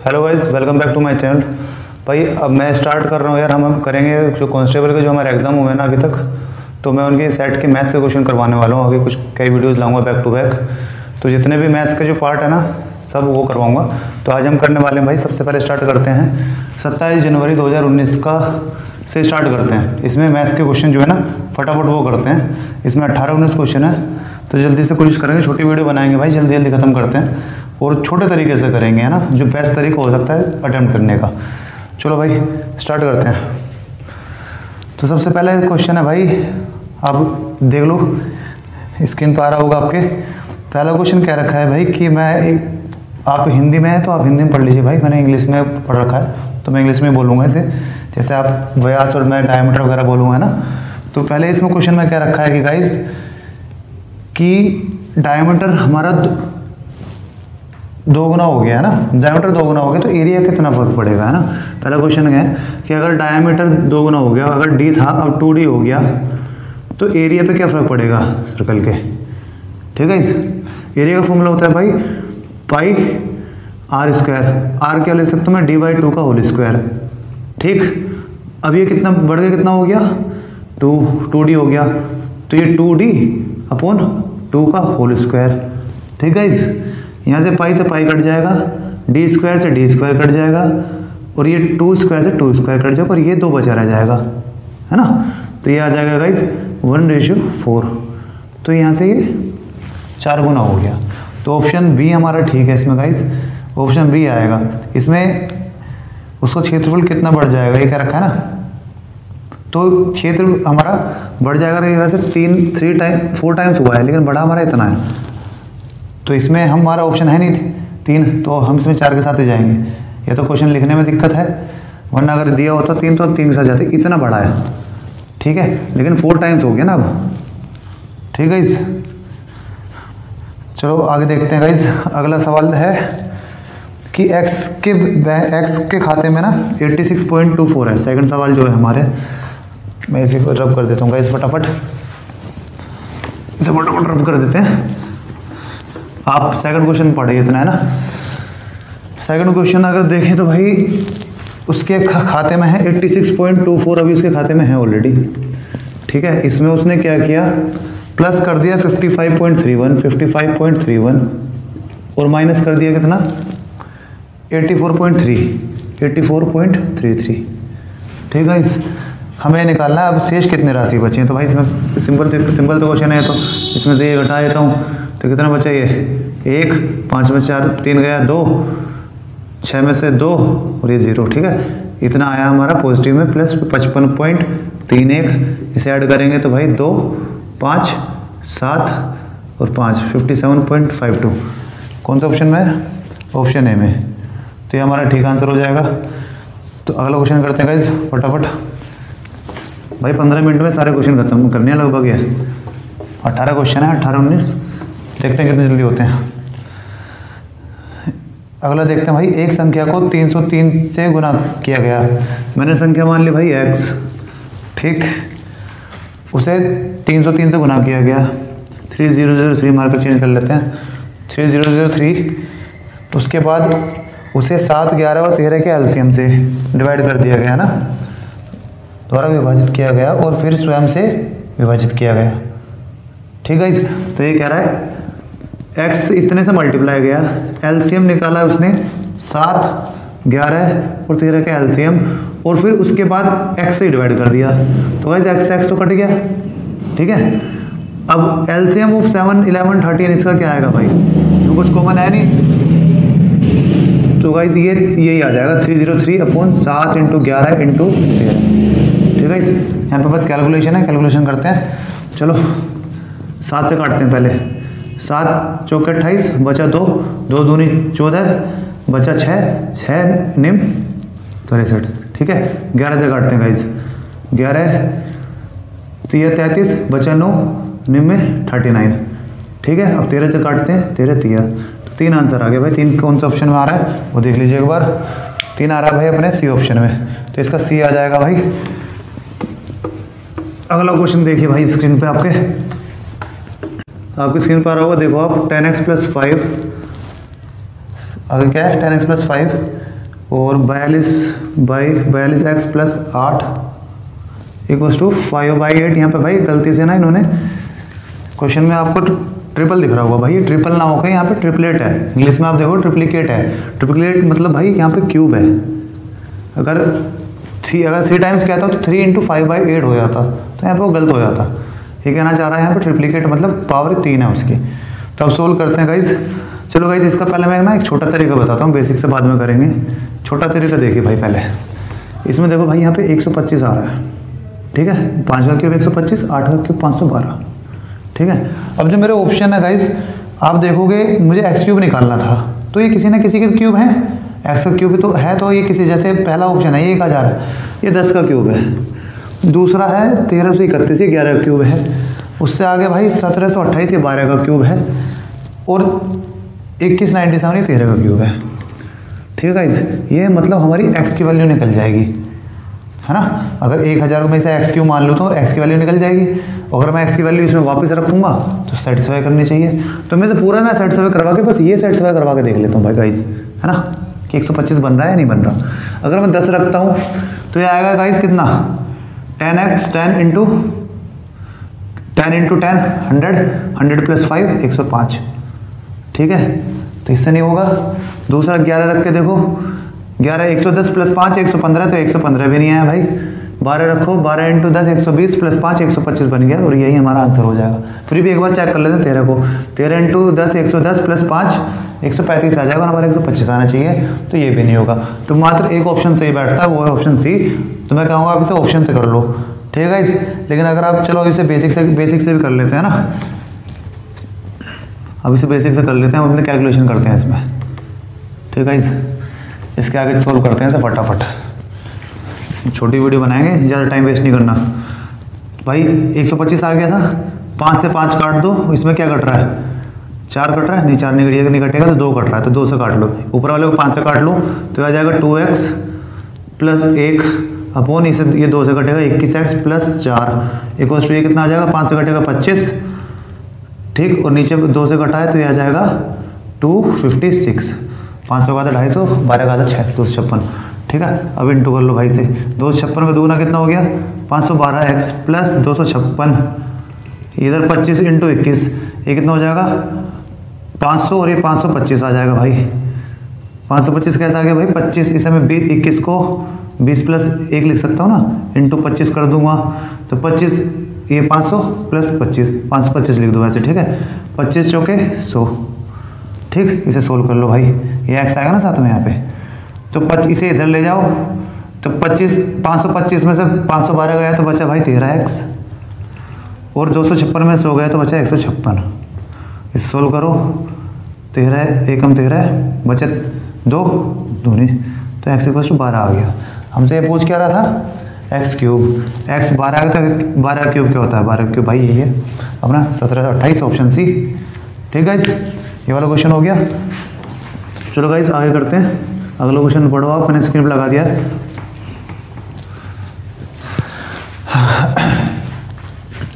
Hello guys, welcome back to my channel. भाई अब मैं स्टार्ट कर रहा हूँ यार। हम करेंगे जो कांस्टेबल के जो हमारे एग्जाम हुए ना अभी तक, तो मैं उनके सेट के मैथ्स के क्वेश्चन करवाने वाला हूँ। आगे कुछ कई वीडियोस लाऊंगा बैक टू बैक, तो जितने भी मैथ्स के जो पार्ट है ना सब वो करवाऊंगा। तो आज हम करने वाले हैं भाई, सबसे पहले स्टार्ट करते हैं 27 जनवरी 2019 का से स्टार्ट करते हैं। इसमें मैथ्स के क्वेश्चन जो है ना फटाफट वो करते हैं। इसमें 18-19 क्वेश्चन है, तो जल्दी से कोशिश करेंगे, छोटी वीडियो बनाएंगे भाई, जल्दी जल्दी खत्म करते हैं और छोटे तरीके से करेंगे, है ना, जो बेस्ट तरीका हो सकता है अटेम्प्ट करने का। चलो भाई स्टार्ट करते हैं। तो सबसे पहले क्वेश्चन है भाई, आप देख लो, स्क्रीन पर आ रहा होगा आपके। पहला क्वेश्चन क्या रखा है भाई कि आप हिंदी में है तो आप हिंदी में पढ़ लीजिए भाई, मैंने इंग्लिश में पढ़ रखा है तो मैं इंग्लिश में बोलूँगा इसे। जैसे आप व्यास और मैं डायमीटर वगैरह बोलूँगा ना। तो पहले इसमें क्वेश्चन में क्या रखा है कि गाइस कि डायमीटर हमारा 2 गुना हो गया है ना, डायमीटर 2 गुना हो गया तो एरिया कितना फर्क पड़ेगा, है ना। पहला क्वेश्चन है कि अगर डायमीटर 2 गुना हो गया, अगर डी था अब 2d हो गया, तो एरिया पे क्या फर्क पड़ेगा सर्कल के। ठीक है, इस एरिया का फॉर्मूला होता है भाई पाई आर स्क्वायर। आर क्या ले सकता हूँ मैं, d/2 का होल स्क्वायर। ठीक, अब ये कितना बढ़ गया, कितना हो गया 2d हो गया, तो ये 2d/2 का होल स्क्वायर। ठीक है, यहाँ से पाई कट जाएगा, डी स्क्वायर से डी स्क्वायर कट जाएगा, और ये 2 स्क्वायर से 2 स्क्वायर कट जाएगा, और ये 2 बचा रह जाएगा, है ना। तो ये आ जाएगा गाइज 1:4। तो यहाँ से ये 4 गुना हो गया। तो ऑप्शन बी हमारा ठीक है इसमें गाइज, ऑप्शन बी आएगा। इसमें उसका क्षेत्रफल कितना बढ़ जाएगा, ये क्या रखा है ना, तो क्षेत्र हमारा बढ़ जाएगा। ये वैसे 4 टाइम्स हुआ है, लेकिन बढ़ा हमारा इतना है, तो इसमें हमारा ऑप्शन है नहीं 3, तो हम इसमें 4 के साथ ही जाएंगे। ये तो क्वेश्चन लिखने में दिक्कत है, वरना अगर दिया होता 3 तो अब 3 के साथ जाते, इतना बड़ा है। ठीक है, लेकिन 4 टाइम्स हो गया ना अब। ठीक है, चलो आगे देखते हैं गाइज। अगला सवाल है कि x के खाते में ना 86.24 है। सेकंड सवाल जो है हमारे, मैं इसी को रब कर देता हूँ गाइज, फटाफट इसे फटाफट रब कर देते हैं। आप सेकंड क्वेश्चन पढ़िए इतना, है ना। सेकंड क्वेश्चन अगर देखें तो भाई उसके खाते में है 86.24, अभी उसके खाते में है ऑलरेडी। ठीक है, इसमें उसने क्या किया, प्लस कर दिया 55.31 और माइनस कर दिया कितना 84.33। ठीक है, हमें निकालना है अब शेष कितने राशि बची हैं। तो भाई इसमें सिंपल तो क्वेश्चन है, तो इसमें से ये घटा देता हूँ, तो कितना बचा ये 1, 5 में 4, 3 गया 2, 6 में से 2 और ये 0। ठीक है, इतना आया हमारा पॉजिटिव में, प्लस 55.31। इसे ऐड करेंगे तो भाई 2, 5, 7 और 5 57.52। कौन सा ऑप्शन में है, ऑप्शन ए में। तो ये हमारा ठीक आंसर हो जाएगा। तो अगला क्वेश्चन करते हैं गाइज फटाफट भाई, 15 मिनट में सारे क्वेश्चन खत्म करने हैं लगभग। ये 18 क्वेश्चन है, 18-19, देखते हैं कितने जल्दी होते हैं। अगला देखते हैं भाई, एक संख्या को 303 से गुना किया गया। मैंने संख्या मान ली भाई x, ठीक, उसे 303 से गुना किया गया। 3003 मार्कर चेंज कर लेते हैं, 3003। उसके बाद उसे 7, 11 और 13 के एलसीएम से डिवाइड कर दिया गया ना, द्वारा विभाजित किया गया और फिर स्वयं से विभाजित किया गया। ठीक है, तो ये कह रहा है x इतने से मल्टीप्लाई गया, एलसीएम निकाला उसने 7, 11 और 13 का एलसीएम, और फिर उसके बाद x से डिवाइड कर दिया। तो गाइस x तो कट गया। ठीक है, अब एलसीएम ऑफ 7, 11, 13 इसका क्या आएगा भाई, तो कुछ कॉमन है नहीं, तो गाइस यही आ जाएगा 303/7 × 11 × 13। ठीक है, यहाँ पे बस कैलकुलेशन है, कैलकुलेशन करते हैं। चलो 7 से काटते हैं पहले। 7 चौके 28, बचा 2, 2 दूनी 14, बचा 6, 6 निम 63। ठीक है, 11 से काटते हैं गाइस, 11 3 33, बचा 9, निम में 39। ठीक है, अब 13 से काटते हैं, 13 3, तो 3 आंसर आ गया भाई। 3 कौन सा ऑप्शन में आ रहा है वो देख लीजिए एक बार। 3 आ रहा है भाई अपने सी ऑप्शन में, तो इसका सी आ जाएगा भाई। अगला क्वेश्चन देखिए भाई, स्क्रीन पे आपकी स्क्रीन पर आ रहा होगा, देखो आप 10x + 5 आगे क्या है 10x + 5 और 42 एक्स प्लस 8 इक्वल्स टू 5/8। यहाँ पे भाई गलती से ना इन्होंने क्वेश्चन में आपको ट्रिपल दिख रहा होगा भाई, ट्रिपल ना होकर यहाँ पे ट्रिपलेट है। इंग्लिश में आप देखो ट्रिप्लिकेट है। ट्रिप्लिकेट मतलब भाई यहाँ पे क्यूब है। अगर 3 टाइम्स कहता तो 3 × 5/8 हो जाता, तो यहाँ पे वो गलत हो जाता। ये कहना चाह रहा है यहाँ पे ट्रिप्लिकेट मतलब पावर 3 है उसकी। तो अब सोल्व करते हैं गाइज। चलो गाइज इसका पहले मैं ना एक छोटा तरीका बताता हूँ, बेसिक से बाद में करेंगे। छोटा तरीका देखिए भाई, पहले इसमें देखो भाई यहाँ पे 125 आ रहा है, ठीक है। 5 का क्यूब 125, 8 का क्यूब 512, ठीक है। अब जो मेरे ऑप्शन है गाइज, आप देखोगे मुझे एक्स क्यूब निकालना था, तो ये किसी ना किसी के क्यूब है। एक्स का क्यूब तो है, तो ये किसी, जैसे पहला ऑप्शन है ये 1000 है, ये 10 का क्यूब है। दूसरा है 1331, ये 11 का क्यूब है। उससे आगे भाई 1728, ये 12 का क्यूब है। और 2197, ये 13 का क्यूब है, ठीक है गाइज। ये मतलब हमारी एक्स की वैल्यू निकल जाएगी, है ना। अगर 1000 में से एक्स क्यूब मान लूँ तो एक्स की वैल्यू निकल जाएगी। अगर मैं एक्स की वैल्यू इसमें वापस रखूंगा तो सेटिस्फाई करनी चाहिए। तो मैं से पूरा ना सेटिस्फाई करवा के, बस ये सेटिस्फाई करवा के देख लेता हूँ भाई गाइज, है ना, कि 125 बन रहा है या नहीं बन रहा। अगर मैं 10 रखता हूँ तो ये आएगा गाइज कितना, 10x 10 × 10 × 10 100 प्लस 5 105, ठीक है। तो इससे नहीं होगा। दूसरा 11 रख के देखो, 11 110 प्लस 5 115, तो 115 भी नहीं आया भाई। 12 रखो, 12 × 10 120 प्लस 5 125 बन गया, और यही हमारा आंसर हो जाएगा। फिर भी एक बार चेक कर लेते हैं 13 को, 13 × 10 110 प्लस 5 135 आ जाएगा, हमारा 125 आना चाहिए, तो ये भी नहीं होगा। तो मात्र एक ऑप्शन सही बैठता है, वो है ऑप्शन सी। तो मैं कहूँगा आप इसे ऑप्शन से कर लो, ठीक है गाइस। लेकिन अगर आप चलो इसे बेसिक से भी कर लेते हैं ना, अब इसे बेसिक से कर लेते हैं, हम अपने कैलकुलेशन करते हैं इसमें, ठीक है गाइस। इसके आगे सोल्व करते हैं इसे फटाफट, छोटी वीडियो बनाएंगे, ज़्यादा टाइम वेस्ट नहीं करना भाई। 125 आ गया था, 5 से 5 काट दो, इसमें क्या कट रहा है, 4 कट रहा है, नहीं 4 नहीं कटेगा, तो 2 कट रहा है, तो 2 से काट लो। ऊपर वाले को 5 से काट लो तो आ जाएगा 2x प्लस 1 अपॉन इसे, ये 2 से कटेगा 21x प्लस 4 इक्वल्स टू ये कितना आ जाएगा, 5 से कटेगा 25, ठीक। और नीचे 2 से कटा है तो ये आ जाएगा 256। 500 का था 250, 12 का था 256, ठीक है। अब इंटू कर लो भाई से, 256 में दूना कितना हो गया, 512x प्लस 256, इधर 25 × 21, ये कितना हो जाएगा 500, और ये 525 आ जाएगा भाई। 525 कैसे आ गया भाई, 25 इसे मैं 21 को 20 प्लस 1 लिख सकता हूँ ना, इंटू 25 कर दूंगा, तो 25 ये 500 प्लस 25 525 लिख दो वैसे, ठीक है। 25 चौके 100, ठीक। इसे सोल्व कर लो भाई, ये एक्स आएगा ना साथ में यहाँ पे, तो इसे इधर ले जाओ, तो 525 में से 512 गया तो बचा भाई 13x, और 256 में 100 गया तो बचा 156। इसे सोल्व करो, 13 एकम 13 बचा 2 दूनी, तो x = 12 आ गया। हमसे ये पूछ क्या रहा था, एक्स क्यूब, एक्स 12 का 12 क्यूब क्या होता है, 12 क्यूब भाई यही है अपना 1728, ऑप्शन सी, ठीक है। ये वाला क्वेश्चन हो गया। चलो गाइस आगे करते हैं, अगला क्वेश्चन पढ़ो आप, मैंने स्क्रीन पर लगा दिया है।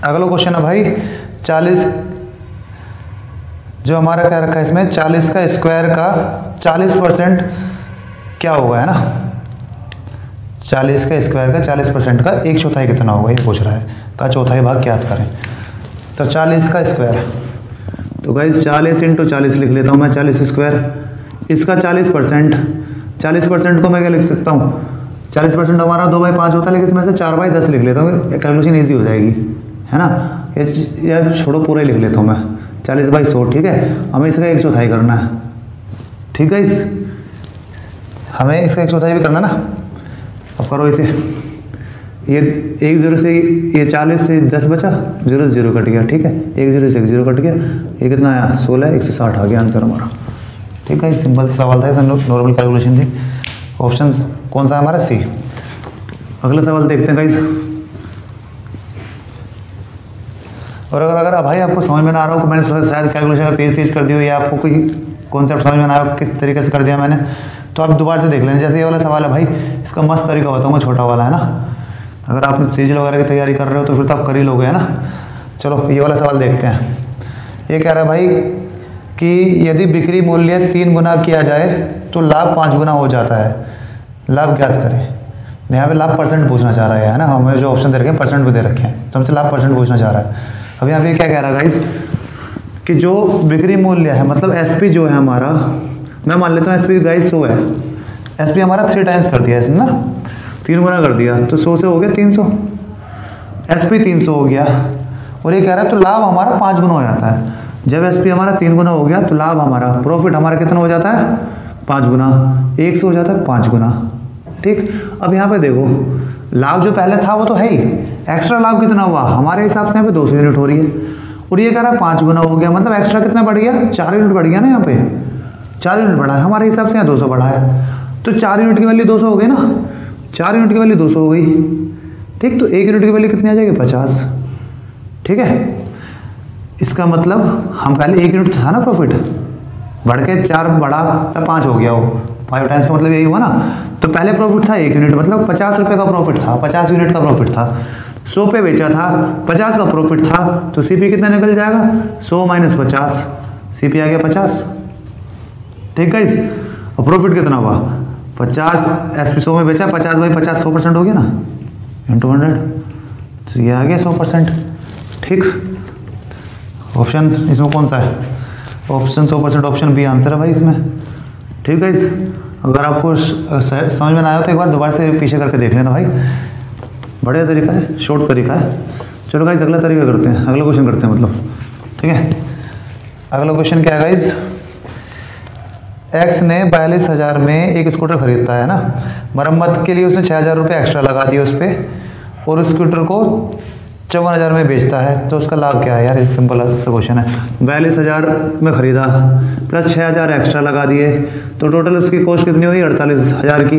अगला क्वेश्चन है भाई 40, जो हमारा क्या रखा है इसमें, 40 का स्क्वायर का 40% क्या होगा, है ना। 40 का स्क्वायर का 40% का 1/4 कितना होगा, ये पूछ रहा है, का चौथाई भाग क्या करें। तो 40 का स्क्वायर, तो गाइस 40 × 40 लिख लेता हूँ मैं, 40 स्क्वायर। इसका 40% को मैं क्या लिख सकता हूँ, 40% हमारा 2/5 होता है, लेकिन इसमें से 4/10 लिख लेता हूँ, कैलकुलेशन ईजी हो जाएगी, है ना। या छोड़ो पूरा ही लिख लेता हूँ मैं, 40/100, ठीक है। हमें इसका 1/4 करना है, ठीक है। हमें इसका 1/4 भी करना ना। अब करो इसे, ये 1 0 से ये 40 से 10 बचा, 0 से 0 कट गया, ठीक है। 1 0 से 1 0 कट गया, ये कितना आया 16, 160 आ गया आंसर हमारा, ठीक है। सिंपल सा सवाल था, नॉर्मल कैलकुलेशन थी। ऑप्शन कौन सा है हमारा, सी। अगला सवाल देखते हैं गाइस। और अगर भाई आपको समझ में ना आ रहा हो, मैंने शायद कैलकुलेशन तेज कर दी हो, या आपको कोई कॉन्सेप्ट समझ में ना आया किस तरीके से कर दिया मैंने, तो आप दोबारा से देख लेना। जैसे ये वाला सवाल है भाई, इसका मस्त तरीका बताऊंगा, छोटा वाला है ना। अगर आप सीजल वगैरह की तैयारी कर रहे हो तो फिर तो आप कर ही लोगे, है ना। चलो ये वाला सवाल देखते हैं। ये कह रहा है भाई कि यदि बिक्री मूल्य 3 गुना किया जाए तो लाभ 5 गुना हो जाता है। लाभ ज्ञात करें। यहाँ पे लाभ परसेंट पूछना चाह रहा है ना, हमें जो ऑप्शन दे रखे हैं परसेंट भी दे रखे हैं, तो हमसे लाभ परसेंट पूछना चाह रहा है। अब यहाँ पे क्या कह रहा है गाइस कि जो बिक्री मूल्य है, मतलब एसपी जो है हमारा, मैं मान लेता हूँ एसपी गाइस 100 है, एसपी हमारा 3 टाइम्स कर दिया इसने ना, 3 गुना कर दिया, तो 100 से हो गया 300, एसपी 300 हो गया। और ये कह रहा है तो लाभ हमारा 5 गुना हो जाता है। जब एसपी हमारा 3 गुना हो गया तो लाभ हमारा, प्रॉफिट हमारा कितना हो जाता है 5 गुना, 100 हो जाता है 5 गुना। ठीक, अब यहाँ पे देखो लाभ जो पहले था वो तो है ही, एक्स्ट्रा लाभ कितना हुआ हमारे हिसाब से यहाँ पे 200 यूनिट हो रही है, और ये कह रहा है 5 गुना हो गया, मतलब एक्स्ट्रा कितना बढ़ गया, 4 यूनिट बढ़ गया ना, यहाँ पे 4 यूनिट बढ़ा है हमारे हिसाब से, यहाँ 200 बढ़ा है, तो 4 यूनिट की वैल्यू 200 हो गई ना, 4 यूनिट की वैल्यू 200 हो गई। ठीक, तो 1 यूनिट की वैल्यू कितनी आ जाएगी 50। ठीक है, इसका मतलब हम पहले 1 यूनिट था ना प्रॉफिट, बढ़ के 4 बढ़ा तो 5 हो गया, वो 5 टाइम्स का मतलब यही हुआ ना। तो पहले प्रॉफिट था 1 यूनिट, मतलब 50 रुपये का प्रॉफिट था, 50 यूनिट का प्रॉफिट था, 100 पे बेचा था, 50 का प्रॉफिट था, तो सीपी कितना निकल जाएगा 100 माइनस 50, सीपी आ गया 50। ठीक है, और प्रॉफिट कितना हुआ 50, एसपी 100 में बेचा, 50 बाई 50 100% हो गया ना, इंटू 100, तो ये आ गया 100%। ठीक, ऑप्शन इसमें कौन सा है, ऑप्शन 100% ऑप्शन बी आंसर है भाई इसमें। ठीक है, अगर आपको समझ में ना आया तो एक बार दोबारा से पीछे करके देख लेना भाई, बढ़िया तरीका है, शॉर्ट तरीका है। चलो गाइज अगला तरीका करते हैं, अगला क्वेश्चन करते हैं मतलब। ठीक है, अगला क्वेश्चन क्या है गाइज, एक्स ने 42,000 में एक स्कूटर खरीदता है ना, मरम्मत के लिए उसने 6,000 रुपये एक्स्ट्रा लगा दिए उस पर, और उस स्कूटर को 54,000 में बेचता है, तो उसका लाभ क्या है यार, इस सिंपल सा क्वेश्चन है। 42,000 में खरीदा प्लस 6,000 एक्स्ट्रा लगा दिए, तो टोटल उसकी कॉस्ट कितनी हुई 48,000 की,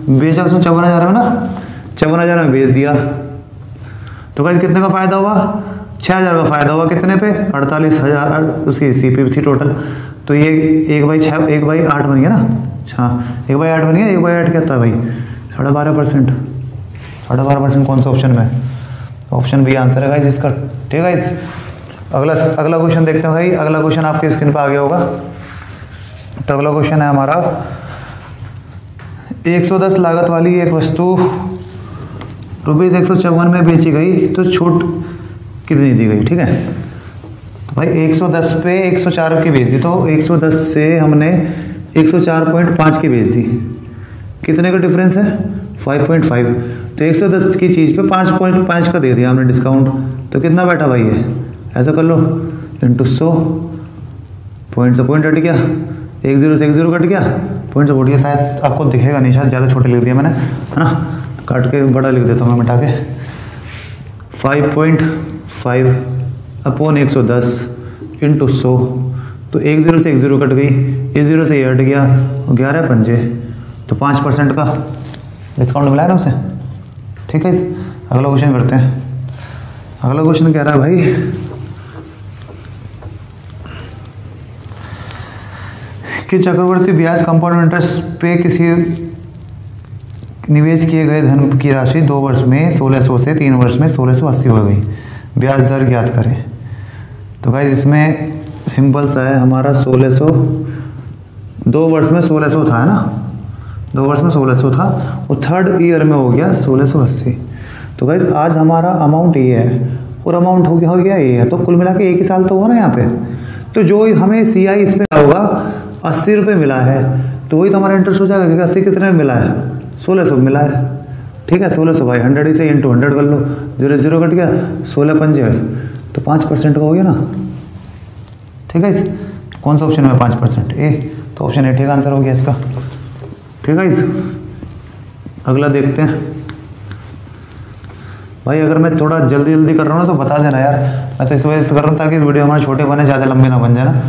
बेचा उसने 54,000 में ना, 54,000 में बेच दिया, तो गाइस कितने का फ़ायदा हुआ 6,000 का फ़ायदा हुआ, कितने पे 48,000 उसकी सीपी थी टोटल, तो ये 1/6 1/8 बन गया ना, हाँ 1/8 बन गया, 1/8 क्या था भाई 12.5%, 12.5% कौन सा ऑप्शन में, ऑप्शन बी आंसर है गाइस इसका। ठीक है गाइस, अगला क्वेश्चन देखते हैं भाई, अगला क्वेश्चन आपके स्क्रीन पर आ गया होगा। तो अगला क्वेश्चन है हमारा, 110 लागत वाली एक वस्तु ₹154 में बेची गई, तो छूट कितनी दी गई। ठीक है, तो भाई 110 पे 104 की बेच दी, तो 110 से हमने 104.5 की बेच दी, कितने का डिफरेंस है 5.5, तो 110 की चीज़ पे 5.5 का दे दिया हमने डिस्काउंट, तो कितना बैठा भाई ये, ऐसा कर लो इंटू 100, पॉइंट से पॉइंट हट गया, 1 0 से 1 0 कट गया, पॉइंट से उठ गया, शायद आपको दिखेगा नहीं, शायद ज़्यादा छोटे लिख दिया मैंने, है ना, काट के बड़ा लिख देता हूँ मैं मिटा के, 5.5 अपॉन 110 इंटू 100, तो 1 0 से 1 0 कट गई, इस 0 से ये हट गया, 11 पंजे, तो 5% का डिस्काउंट मिला है ना उसे। ठीक है, अगला क्वेश्चन करते हैं। अगला क्वेश्चन कह रहा है भाई कि चक्रवर्ती ब्याज कंपाउंड इंटरेस्ट पे किसी निवेश किए गए धन की राशि 2 वर्ष में 1600 से 3 वर्ष में 1680 हो गई, ब्याज दर ज्ञात करें। तो भाई इसमें सिंपल सा है, हमारा 1600 2 वर्ष में 1600 था, है ना, 2 वर्ष में 1600 था, और 3rd ईयर में हो गया 1680। तो भाई आज हमारा अमाउंट ये है और अमाउंट हो गया ये है, तो कुल मिला के एक ही साल तो हुआ ना यहाँ पे, तो जो हमें CI इस पर होगा 80 रुपये मिला है, तो वही तो हमारा इंटरेस्ट हो जाएगा, क्योंकि 80 कितने में मिला है 1600 मिला है। ठीक है, 1600 भाई 100 से इंटू 100 कर लो, 0 0 कट गया, 16 पंजे, तो 5% का हो गया ना। ठीक है, कौन सा ऑप्शन में 5%, ए, तो ऑप्शन ए ठीक आंसर हो गया इसका। ठीक है, अगला देखते हैं भाई, अगर मैं थोड़ा जल्दी कर रहा हूँ तो बता देना यार, मैं तो इस वजह से कर रहा हूँ ताकि वीडियो हमारे छोटे बने, ज़्यादा लंबे ना बन जाए ना।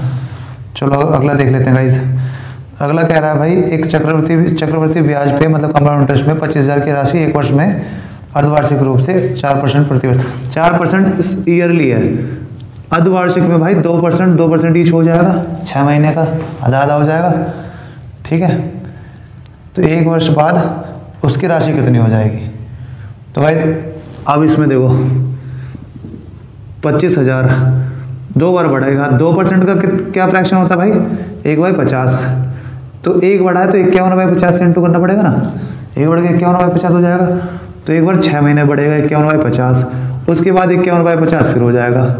चलो अगला देख लेते हैं गाइस। अगला कह रहा है भाई, एक चक्रवर्ती ब्याज पे मतलब कंपाउंड इंटरेस्ट में 25,000 की राशि 1 वर्ष में अर्धवार्षिक रूप से 4% प्रति वर्ष, 4% ईयरली है, अर्धवार्षिक में भाई 2% ईच हो जाएगा, 6 महीने का आधा हो जाएगा। ठीक है, तो 1 वर्ष बाद उसकी राशि कितनी हो जाएगी। तो भाई अब इसमें देखो 25,000 2 बार बढ़ेगा, 2% का क्या फ्रैक्शन होता है भाई 1/50, तो 1 बढ़ा है तो 51/50 से इंटू करना पड़ेगा ना, 1 बढ़ के 51/50 हो जाएगा। तो एक बार 6 महीने बढ़ेगा 51/50, उसके बाद 51/50 फिर हो जाएगा।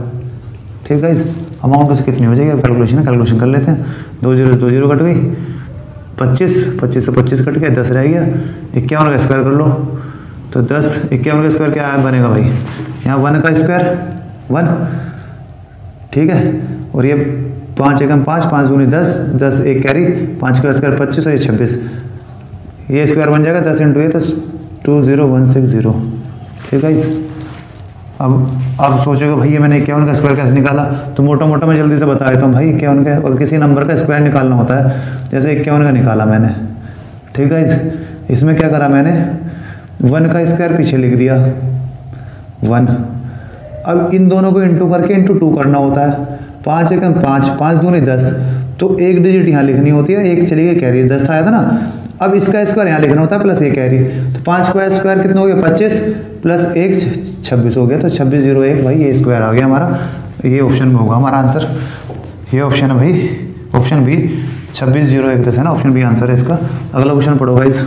ठीक है, अमाउंट उसकी कितनी हो जाएगी, कैलकुलेशन कर लेते हैं। 2 0 कट गई, 25 से 25 कट गया, 10 रह गया। 51 का स्क्वायर कर लो, तो 10 51 का स्क्वायर क्या बनेगा भाई, यहाँ 1 का स्क्वायर 1, ठीक है। और ये 5 एकम 5, 5 दूनी 10, 10 एक कैरी, 5 का स्क्वायर 25 और ये 26, ये स्क्वायर बन जाएगा 10 × ये, तो 20160। ठीक है। अब सोचोगे भाई ये मैंने 51 का स्क्वायर कैसे निकाला, तो मोटा मोटा मैं जल्दी से बता देता हूँ भाई। 51 का और किसी नंबर का स्क्वायर निकालना होता है, जैसे 51 का निकाला मैंने, ठीक है। इसमें क्या करा मैंने, 1 का स्क्वायर पीछे लिख दिया 1। अब इन दोनों को इंटू करके इंटू 2 करना होता है। 5 एकम 5, 5 दूनी 10, तो एक डिजिट यहाँ लिखनी होती है, एक चली गई कैरी, 10 आया था ना। अब इसका स्क्वायर यहाँ लिखना होता है प्लस ये कैरी, तो 5 का स्क्वायर कितना हो गया 25 प्लस 1 26 हो गया, तो 2601 भाई ये स्क्वायर आ गया हमारा। ये ऑप्शन में होगा हमारा आंसर, ये ऑप्शन है भाई, ऑप्शन बी 2601 है ना, ऑप्शन बी आंसर है इसका। अगला क्वेश्चन पढ़ो गाइस।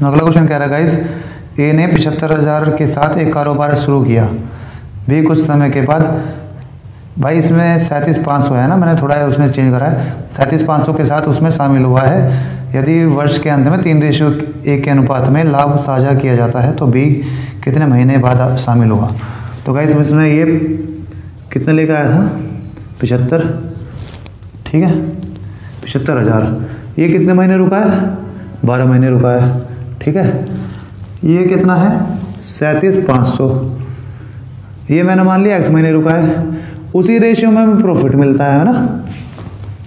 अगला क्वेश्चन कह रहा है गाइस, ए ने 75,000 के साथ एक कारोबार शुरू किया, भी कुछ समय के बाद, भाई इसमें 37,500 है ना, मैंने थोड़ा उसमें चेंज करा है, 37,500 के साथ उसमें शामिल हुआ है। यदि वर्ष के अंत में 3:1 के अनुपात में लाभ साझा किया जाता है तो बी कितने महीने बाद शामिल हुआ। तो गाइस इसमें ये कितने लेकर आया था 75, ठीक है 75,000। ये कितने महीने रुका है 12 महीने रुका है, ठीक है। ये कितना है 37,500, ये मैंने मान लिया x महीने रुका है। उसी रेशियो में प्रॉफिट मिलता है ना,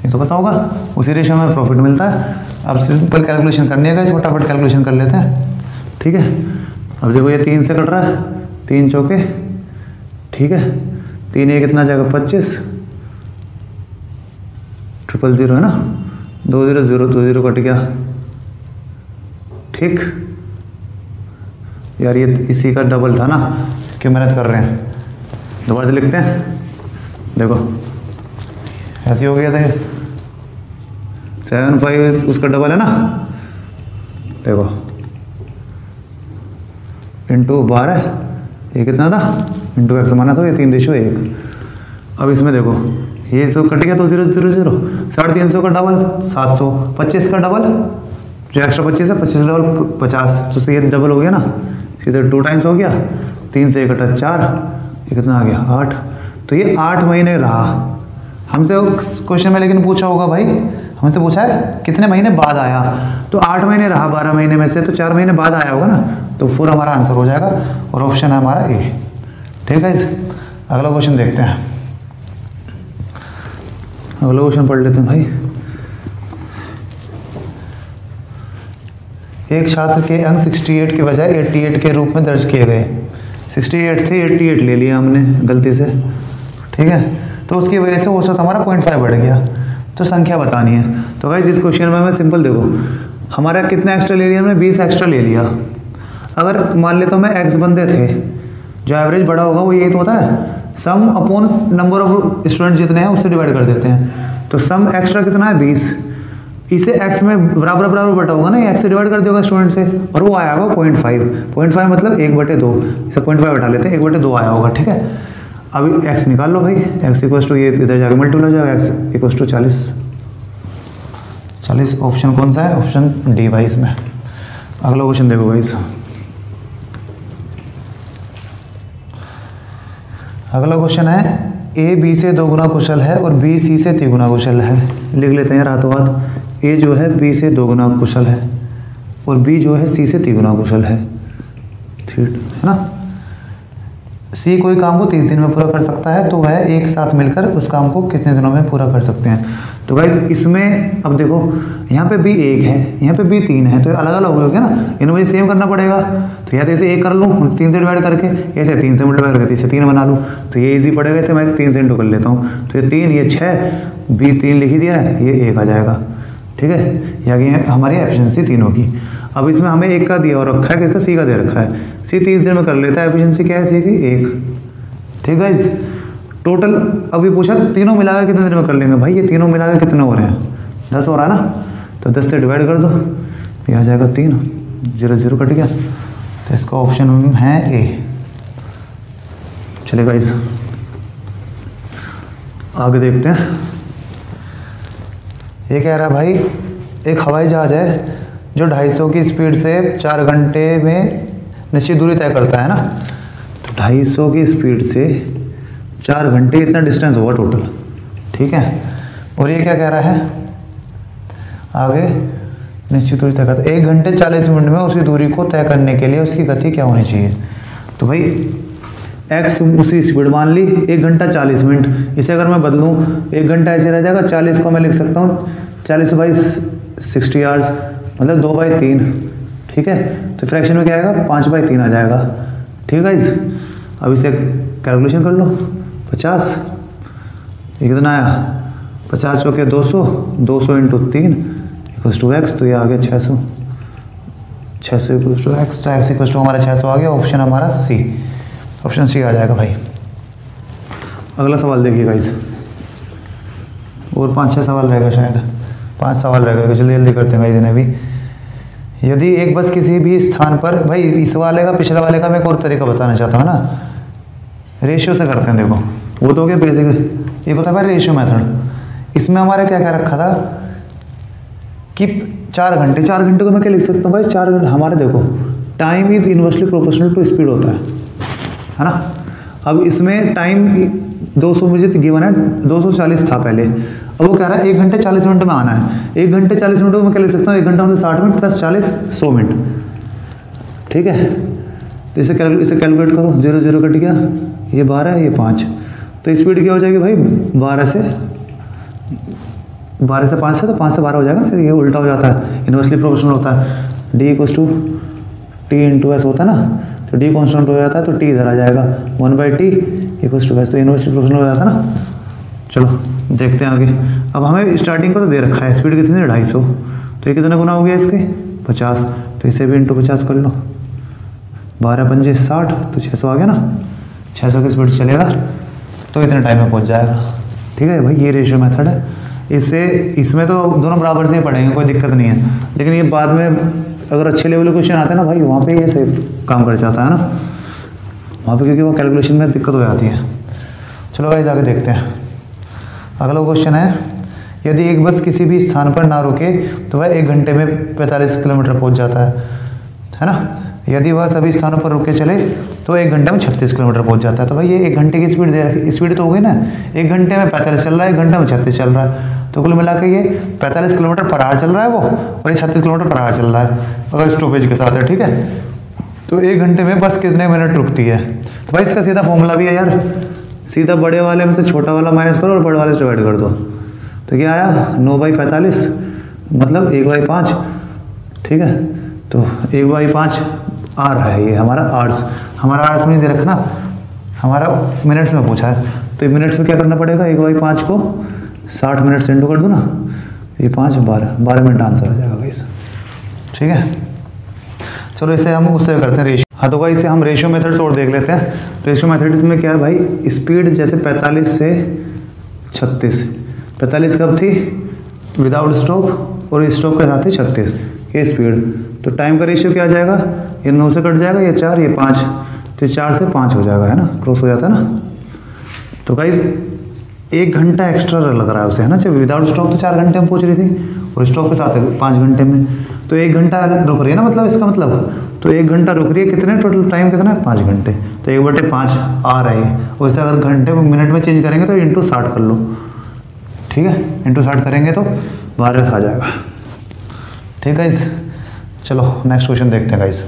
ये तो पता होगा, उसी रेशियो में प्रॉफिट मिलता है। अब सिंपल कैलकुलेशन करनी है, फटाफट कैलकुलेशन कर लेते हैं, ठीक है। अब देखो ये 3 से कट रहा है, 3 चौके, ठीक है। 3 ये कितना जाएगा 25, 000 है ना, 2 0 0 2 0 कट गया, ठीक। यार ये इसी का डबल था ना, क्यों मेहनत कर रहे हैं, दोबारा से लिखते हैं। देखो ऐसे हो गया था, 75 उसका डबल है ना, देखो इंटू 12, ये कितना था इंटू x माना था, ये 3:1। अब इसमें देखो ये सब कट गया तो 0 0 0, 350 का डबल 700, 25 का डबल जो एक्स्ट्रा 25 है, 25 डबल 50, तो ये डबल हो गया ना, सीधे 2 टाइम्स हो गया। 3 से 1 कटा 4, ये कितना आ गया 8। तो ये 8 महीने रहा। हमसे क्वेश्चन में लेकिन पूछा होगा भाई, हमसे पूछा है कितने महीने बाद आया, तो 8 महीने रहा 12 महीने में से, तो 4 महीने बाद आया होगा ना, तो 4 हमारा आंसर हो जाएगा और ऑप्शन है हमारा ए, ठीक है। अगला क्वेश्चन देखते हैं, अगला क्वेश्चन पढ़ लेते हैं भाई। एक छात्र के अंक 68 के बजाय 88 के रूप में दर्ज किए गए। 68 थे, 88 ले लिया हमने गलती से, ठीक है। तो उसकी वजह से औसत हमारा 0.5 बढ़ गया, तो संख्या बतानी है। तो गाइस इस क्वेश्चन में हमें सिंपल देखो, हमारा कितना एक्स्ट्रा ले लिया हमने, 20 एक्स्ट्रा ले लिया। अगर मान लेता हूँ मैं x बंदे थे, जो एवरेज बड़ा होगा वो यही तो होता है, सम अपॉन नंबर ऑफ स्टूडेंट जितने हैं उससे डिवाइड कर देते हैं। तो सम एक्स्ट्रा कितना है 20, इसे x में बराबर बराबर बटा होगा ना, x से डिवाइड कर देगा स्टूडेंट से, और वो आया होगा 0.5 मतलब 1/2, इसे 0.5 बटा लेते हैं, 1/2 आया होगा, ठीक है। अभी x निकाल लो भाई, x इक्वल टू ये इधर जाके मल्टीप्लाई हो जाएगा, x इक्वल टू 40। ऑप्शन कौन सा है, ऑप्शन डी भाई इसमें। अगला क्वेश्चन देखो भाई, अगला क्वेश्चन है a b से 2 गुना कुशल है और b c से 3 गुना कुशल है। लिख लेते हैं रातों रात, a जो है b से 2 गुना कुशल है और b जो है c से 3 गुना कुशल है, ठीक है ना। c कोई काम को 30 दिन में पूरा कर सकता है, तो वह एक साथ मिलकर उस काम को कितने दिनों में पूरा कर सकते हैं। तो गाइस इसमें अब देखो यहाँ पे b 1 है, यहाँ पे b 3 है, तो अलग अलग हो गया ना, इन्हें मुझे सेम करना पड़ेगा। तो या तो इसे 1 कर लूँ 3 से डिवाइड करके, ऐसे 3 से मल्टीप्लाई करके इसे 3 बना लूँ, तो ये इजी पड़ेगा। इसे मैं 3 से इंटू कर लेता हूँ, तो ये 3 ये 6, b 3 लिख ही दिया है, ये 1 आ जाएगा, ठीक है। या कि हमारी एफिशिएंसी 3 होगी। अब इसमें हमें 1 का दिया और रखा है, किसका c का दे रखा है, c 30 दिन में कर लेता है, एफिशिएंसी क्या है c की 1, ठीक है। टोटल अभी पूछा तीनों मिला के कितने दिन में कर लेंगे भाई, ये तीनों मिला के कितने हो रहे हैं 10 हो रहा है ना, तो 10 से डिवाइड कर दो, ये आ जाएगा 3, 0 0 कट गया, तो इसका ऑप्शन है ए। चलिए गाइस आगे देखते हैं। ये कह रहा है भाई एक हवाई जहाज है जो 250 की स्पीड से 4 घंटे में निश्चित दूरी तय करता है ना, तो 250 की स्पीड से 4 घंटे इतना डिस्टेंस होगा टोटल, ठीक है। और ये क्या कह रहा है आगे, निश्चित दूरी तय करता है, 1 घंटे 40 मिनट में उसकी दूरी को तय करने के लिए उसकी गति क्या होनी चाहिए। तो भाई एक्स उसी स्पीड मान ली, 1 घंटा 40 मिनट, इसे अगर मैं बदलूँ 1 घंटा ऐसे रह जाएगा, 40 को मैं लिख सकता हूँ 40 बाई 60 आवर्स, मतलब 2/3, ठीक है। तो फ्रैक्शन में क्या आएगा 5/3 आ जाएगा, ठीक है। अब इसे कैलकुलेशन कर लो, 50 ये कितना आया 50 चौके 200, 200 इंटू 3 इक्वल्स टू एक्स, तो ये आ गया 600, 600 इक्वल्स टू एक्स, तो एक्स इक्वल्स टू हमारा 600 आ गया, ऑप्शन हमारा सी, ऑप्शन सी आ जाएगा भाई। अगला सवाल देखिए गाइस, और 5-6 सवाल रहेगा, शायद 5 सवाल रहेगा, जल्दी जल्दी करते हैं इन्हें भी। यदि एक बस किसी भी स्थान पर, भाई इस वाले का पिछले वाले का मैं एक और तरीका बताना चाहता हूँ ना, रेशियो से करते हैं। देखो वो तो हो गया बेसिक, एक होता है भाई रेशियो मेथड। इसमें हमारे क्या क्या रखा था कि 4 घंटे, 4 घंटे को मैं क्या लिख सकता हूँ भाई, 4 घंटे हमारे देखो time is inversely proportional to speed होता है ना। अब इसमें टाइम 200 मुझे गिवन है, 240 था पहले, अब वो कह रहा है 1 घंटे 40 मिनट में आना है। 1 घंटे 40 मिनट को मैं क्या लिख सकता हूँ, 1 घंटा मतलब 60 मिनट प्लस 40 100 मिनट, ठीक है। तो इसे कैलकुलेट करो, 0 0 कट गया, ये 12 ये 5, तो स्पीड क्या हो जाएगी भाई 12 से 5 से, तो 5 से 12 हो जाएगा, फिर ये उल्टा हो जाता है, इनवर्सली प्रोपोर्शनल होता है। D equals to T into S होता है ना, तो डी कॉन्स्टेंट हो जाता है, तो टी इधर आ जाएगा 1/t इक्वल्स टू एस, तो इनवर्सली प्रोपोर्शनल हो जाता है ना। चलो देखते हैं आगे। अब हमें स्टार्टिंग को तो दे रखा है, स्पीड कितनी है 250, तो ये कितना गुना हो गया इसके 50, तो इसे भी इंटू 50 कर लो, 12 पंजे 60, तो 600 आ गया ना, 600 की स्पीड चलेगा तो इतने टाइम में पहुंच जाएगा, ठीक है भाई। ये रेशियो मेथड है, इसमें तो दोनों बराबर से ही पढ़ेंगे, कोई दिक्कत नहीं है, लेकिन ये बाद में अगर अच्छे लेवल के क्वेश्चन आते हैं ना भाई, वहाँ पे ये सही काम कर जाता है ना वहाँ पे, क्योंकि वो कैलकुलेशन में दिक्कत हो जाती है। चलो भाई आगे देखते हैं। अगला क्वेश्चन है, यदि एक बस किसी भी स्थान पर ना रुके तो वह 1 घंटे में 45 किलोमीटर पहुंच जाता है ना। यदि वह सभी स्थानों पर रुक के चले तो 1 घंटे में 36 किलोमीटर पहुंच जाता है। तो भाई ये 1 घंटे की स्पीड दे रखी, स्पीड तो हो गई ना, 1 घंटे में 45 चल रहा है, 1 घंटे में 36 चल रहा है, तो कुल मिला के ये 45 किलोमीटर पर आवर चल रहा है वो, और ये 36 किलोमीटर पर आवर चल रहा है अगर स्टॉपेज के साथ है, ठीक है। तो 1 घंटे में बस कितने मिनट रुकती है, तो भाई इसका सीधा फॉर्मूला भी है यार, सीधा बड़े वाले में से छोटा वाला माइनस करो और बड़े वाले से डिवाइड कर दो, तो क्या आया 9/45 मतलब 1/5, ठीक है। तो 1/5 आर है, ये हमारा आर्स, हमारा आर्स में नहीं दे रखा ना, हमारा मिनट्स में पूछा है, तो मिनट्स में क्या करना पड़ेगा, 1/5 को 60 मिनट से इंटू कर दो ना, ये 5 12 मिनट आंसर आ जाएगा गाइस, ठीक है। चलो इसे हम उससे करते हैं रेशियो। हाँ तो भाई इसे हम रेशियो मेथड और देख लेते हैं। रेशियो मेथड में क्या है भाई, स्पीड जैसे 45 से 36, 45 कब थी विदाउट स्टॉप, और स्टॉप के साथ ही 36 ये स्पीड, तो टाइम का रेशियो क्या आ जाएगा, ये 9 से कट जाएगा, ये 4 ये 5, तो 4 से 5 हो जाएगा, है ना, क्रॉस हो जाता है ना। तो गाइस 1 घंटा एक्स्ट्रा लग रहा है उसे, है ना, जब विदाउट स्टॉप तो 4 घंटे में पहुंच रही थी, और स्टॉप के साथ 5 घंटे में, तो 1 घंटा रुक रही है ना, मतलब इसका मतलब, तो 1 घंटा रुक रही है, कितने टोटल टाइम कितना है 5 घंटे, तो 1/5 आ रहा है, और इसे अगर घंटे में मिनट में चेंज करेंगे तो इंटू 60 कर लो, ठीक है, इंटू 60 करेंगे तो 12 आ जाएगा, ठीक है। इस चलो नेक्स्ट क्वेश्चन देखते हैं गाइस।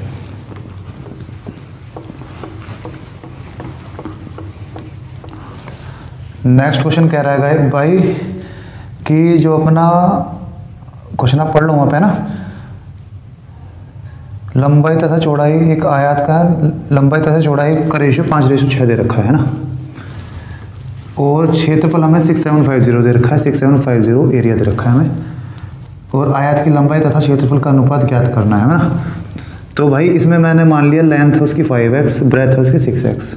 नेक्स्ट क्वेश्चन कह रहा है भाई कि जो अपना क्वेश्चन आप पढ़ लो वहाँ पे ना, लंबाई तथा चौड़ाई, एक आयत का लंबाई तथा चौड़ाई का रेशियो 5:6 दे रखा है ना, और क्षेत्रफल हमें 6750 दे रखा है, 6750 एरिया दे रखा है हमें, और आयत की लंबाई तथा क्षेत्रफल का अनुपात ज्ञात करना है ना। तो भाई इसमें मैंने मान लिया लेंथ है उसकी 5x, ब्रेथ है उसकी 6x,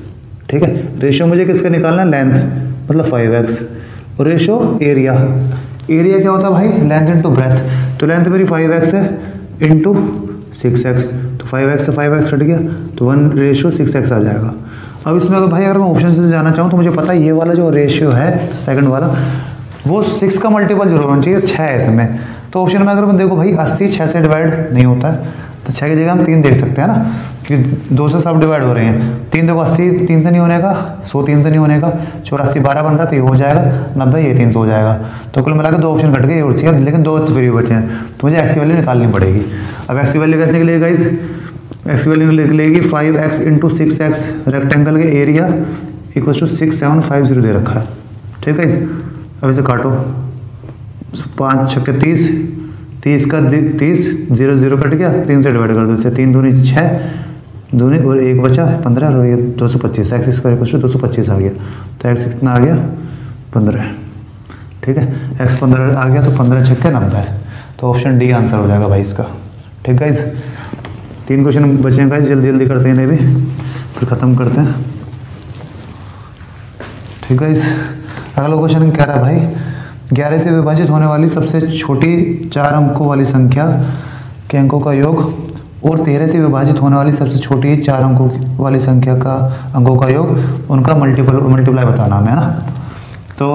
ठीक है। रेशियो मुझे किसका निकालना है, लेंथ, मतलब 5x। और रेशो एरिया, एरिया क्या होता है भाई, लेंथ इंटू ब्रेथ। तो लेंथ मेरी 5x है इंटू 6x, तो 5x से 5x कट गया तो 1:6x आ जाएगा। अब इसमें अगर भाई अगर मैं ऑप्शन से जाना चाहूँ तो मुझे पता है ये वाला जो रेशियो है सेकंड वाला वो 6 का मल्टीपल जरूर होना चाहिए, 6 है इसमें। तो ऑप्शन में अगर मैं देखो भाई 80 6 से डिवाइड नहीं होता है, तो 6 की जगह हम 3 देख सकते हैं ना, कि 2 से सब डिवाइड हो रहे हैं। 3 देखो 80 3 से नहीं होने का, 100 3 से नहीं होने का, 84 12 बन रहा तो ये हो जाएगा, 90 ये 3 से हो जाएगा। तो कुल मिलाकर 2 ऑप्शन कट गए और चाहिए, लेकिन 2 फ्री बचे हैं, तो मुझे एक्स की वैल्यू निकालनी पड़ेगी। अब एक्स की वैल्यू कैसे निकलेगी गाइस, एक्स की वैल्यू निकलेगी 5x इंटू 6x, रेक्टेंगल के एरिया इक्वल टू 6750 दे रखा है, ठीक है। अब इसे काटो, 5 छक्के 30, 30 का 30, 0 0 कट गया, 3 से डिवाइड कर दो इसे, 3 दूनी 6 दूनी और 1 बचा 15 और ये 225, एक्स स्क्वायर इक्वल टू 225 आ गया। तो एक्स कितना आ गया 15, ठीक है। एक्स 15 आ गया तो 15 छक्के 90, तो ऑप्शन डी आंसर हो जाएगा भाई इसका, ठीक गाइस। 3 क्वेश्चन बचे हैं गाइस, जल्दी जल्दी करते हैं इन्हें भी, फिर ख़त्म करते हैं, ठीक गाइस। अगला क्वेश्चन कह रहा है भाई 11 से विभाजित होने वाली सबसे छोटी 4 अंकों वाली संख्या के अंकों का योग और 13 से विभाजित होने वाली सबसे छोटी 4 अंकों वाली संख्या का अंकों का योग, उनका मल्टीप्लाई बताना है ना। तो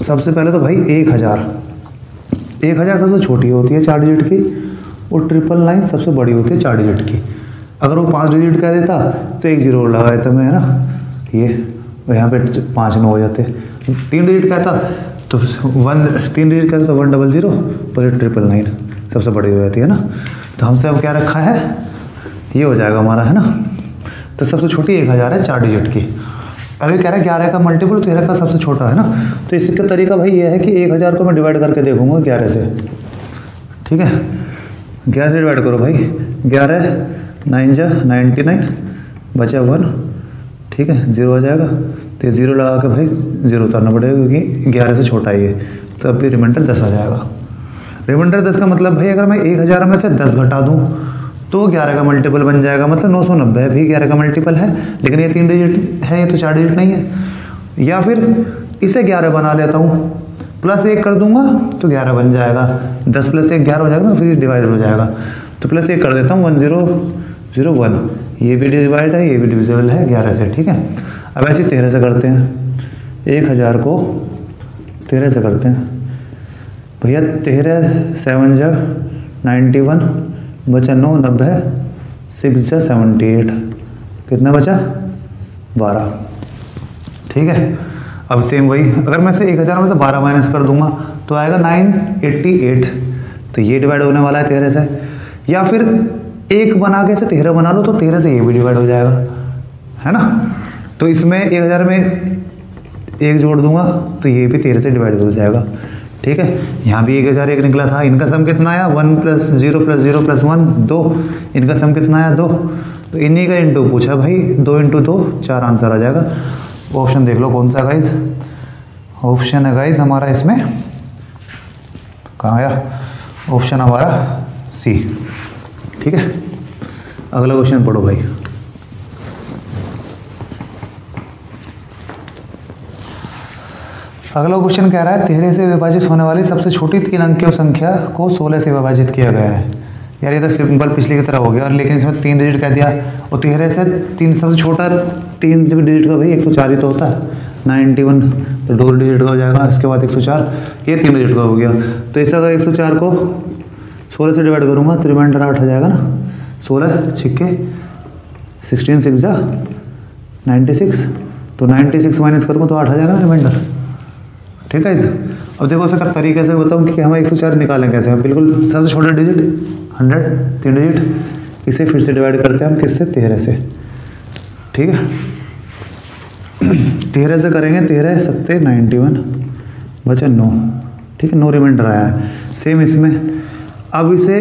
सबसे पहले तो भाई 1000 सबसे छोटी होती है 4 डिजिट की, और 999 सबसे बड़ी होती है 4 डिजिट की। अगर वो 5 डिजिट कह देता तो 1 0 लगा देता मैं, है ना, ये यहाँ पे 5 9 हो जाते। 3 डिजिट कहता तो 3 डिजिट कहता तो 100 और 999 सबसे बड़ी हो जाती है ना। तो हमसे अब क्या रखा है, ये हो जाएगा हमारा, है ना। तो सबसे छोटी 1000 है 4 डिजिट की। अभी कह रहा है 11 का मल्टीपल 13 का सबसे छोटा है ना। तो इसका तरीका भाई ये है कि 1000 को मैं डिवाइड करके देखूंगा 11 से, ठीक है। 11 से डिवाइड करो भाई, 11 9 जा 99 बचा 1, ठीक है, 0 आ जाएगा। तो 0 लगा के भाई 0 उतारना पड़ेगा क्योंकि 11 से छोटा ही है, तो अब भी रिमाइंडर 10 आ जाएगा। रिमाइंडर 10 का मतलब भाई अगर मैं 1000 में से 10 घटा दूँ तो 11 का मल्टीपल बन जाएगा, मतलब 990 भी 11 का मल्टीपल है, लेकिन ये 3 डिजिट है, ये तो 4 डिजिट नहीं है। या फिर इसे 11 बना लेता हूँ, प्लस 1 कर दूंगा तो 11 बन जाएगा, 10 + 1 11 हो जाएगा ना, फिर डिवाइड हो जाएगा। तो प्लस 1 कर देता हूँ 1001, ये भी डिवाइड है, ये भी डिविजिबल है 11 से, ठीक है। अब ऐसे 13 से करते हैं, 1000 को 13 से करते हैं भैया। 13 7 जा 91 बचा 9 90, 6 जा 78, कितना बचा 12, ठीक है। अब सेम वही, अगर मैं से 1000 में से 12 माइनस कर दूंगा तो आएगा 988, तो ये डिवाइड होने वाला है 13 से। या फिर 1 बना के से 13 बना लो तो 13 से ये भी डिवाइड हो जाएगा, है ना। तो इसमें 1000 में 1 जोड़ दूंगा तो ये भी 13 से डिवाइड हो जाएगा, ठीक है। यहाँ भी 1000 1 निकला था, इनका सम कितना आया 1 + 0 + 0 + 1 2, इनका सम कितना आया 2, तो इन्हीं का इंटू पूछा भाई, 2 × 2 4 आंसर आ जाएगा। ऑप्शन देख लो कौन सा गाइज, ऑप्शन है गाइज हमारा इसमें कहाँ आया, ऑप्शन हमारा सी, ठीक है। अगला क्वेश्चन पढ़ो भाई। अगला क्वेश्चन कह रहा है 13 से विभाजित होने वाली सबसे छोटी 3 अंकीय संख्या को 16 से विभाजित किया गया है। यार ये तो सिंपल पिछले की तरह हो गया, और लेकिन इसमें 3 डिजिट कह दिया, और 13 से 3 सबसे छोटा 3 डिजिट का भाई 104 ही तो होता है, 91 तो 2 डिजिट का हो जाएगा, इसके बाद 104, ये 3 डिजिट का हो गया। तो ऐसा अगर 104 को 16 से डिवाइड करूँगा तो रिमाइंडर 8 आ जाएगा ना, 16 छिक्के 16 6 जा 96, तो 96 माइनस करूँगा तो 8 आ जाएगा ना रिमाइंडर, ठीक है। अब देखो सर तरीके से बताऊँ कि हम 104 निकालें कैसे, बिल्कुल सबसे छोटा डिजिट 100 3 डिजिट, इसे फिर से डिवाइड करते हैं हम किससे 13 से, ठीक है। 13 से करेंगे, 13 7 91 बचा 9, ठीक है, 9 रिमाइंडर आया है। सेम इसमें अब इसे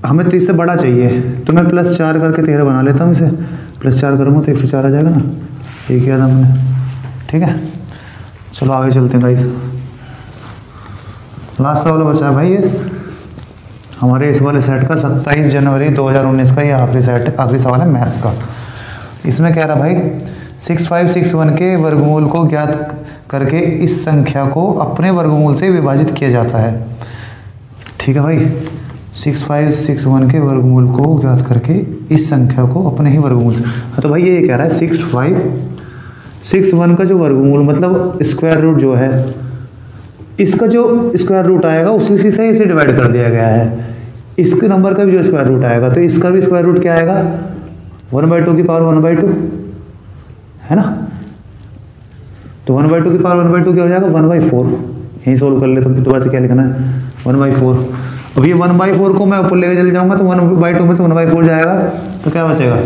हमें 30 से बड़ा चाहिए, तो मैं +4 करके 13 बना लेता हूँ, इसे +4 करूँगा तो 104 आ जाएगा ना, ये किया था हमने, ठीक है। चलो आगे चलते हैं गाइस। लास्ट सवाल बचा है भाई ये हमारे इस वाले सेट का 27 जनवरी 2019 का ये आखिरी सवाल है मैथ्स का। इसमें कह रहा भाई 6561 के वर्गमूल को ज्ञात करके इस संख्या को अपने वर्गमूल से विभाजित किया जाता है। ठीक है भाई, 6561 के वर्गमूल को ज्ञात करके इस संख्या को अपने ही वर्गमूल से। हाँ तो भाई ये कह रहा है 6561 का जो वर्गमूल मतलब स्क्वायर रूट जो है, इसका जो स्क्वायर रूट आएगा उसी से इसे डिवाइड कर दिया गया है। इसके नंबर का भी जो स्क्वायर रूट आएगा तो इसका भी स्क्वायर रूट क्या आएगा, 1/2 की पावर 1/2 है ना। तो 1/2 की पावर 1/2 क्या हो जाएगा, 1/4। यहीं सोल्व कर ले तो दोबारा से क्या लिखना है, 1/4। अब ये 1/4 को मैं ऊपर लेके चले जाऊंगा तो 1/2 में से 1/4 जाएगा तो क्या बचेगा,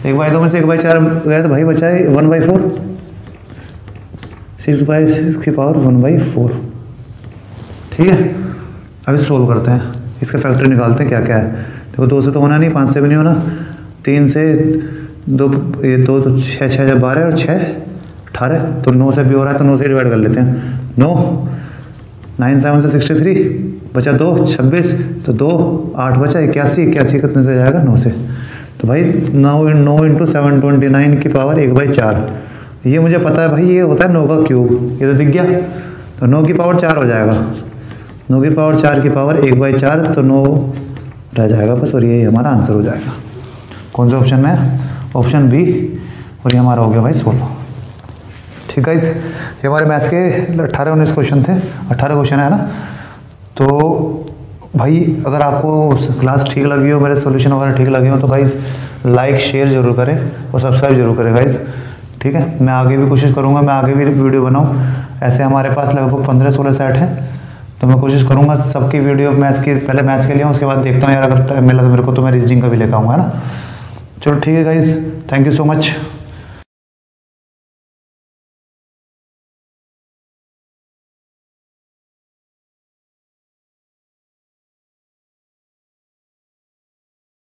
1/2 में से 1/4 गया तो भाई बचा है 1/4, 6/6 की पावर 1/4। ठीक है, अब इसे सोल्व करते हैं, इसका फैक्टर निकालते हैं क्या क्या है। देखो 2 से तो होना नहीं, 5 से भी नहीं होना, 3 से 2 ये 2 तो 6 6 12 और 6 18, तो 9 से भी हो रहा है तो 9 से डिवाइड कर लेते हैं। 9 9 7 से 63 बचा 2 26, तो 2 8 बचा 81, 81 कितने से जाएगा 9 से। तो भाई 9 इंटू 729 की पावर 1/4, ये मुझे पता है भाई, ये होता है 9 का क्यूब, ये तो दिख गया। तो 9 की पावर 4 हो जाएगा, 9 की पावर 4 की पावर 1/4, तो 9 रह जाएगा बस, और ये हमारा आंसर हो जाएगा। कौन सा ऑप्शन में, ऑप्शन बी, और ये हमारा हो गया भाई 16। ठीक है, ये हमारे मैथ्स के 18-19 क्वेश्चन थे, 18 क्वेश्चन है ना। तो भाई अगर आपको क्लास ठीक लगी हो, मेरे सॉल्यूशन वगैरह ठीक लगे हो तो भाई लाइक शेयर जरूर करें और सब्सक्राइब जरूर करें गाइज। ठीक है, मैं आगे भी कोशिश करूँगा, मैं आगे भी वीडियो बनाऊँ। ऐसे हमारे पास लगभग 15-16 सेट हैं, तो मैं कोशिश करूँगा सबकी वीडियो मैथ्स की, पहले मैथ्स के लिए उसके बाद देखता हूँ यार, अगर टाइम मिला तो मेरे को तो मैं रीजनिंग का भी लेकर आऊँगा, है ना। चलो ठीक है guys, thank you so much.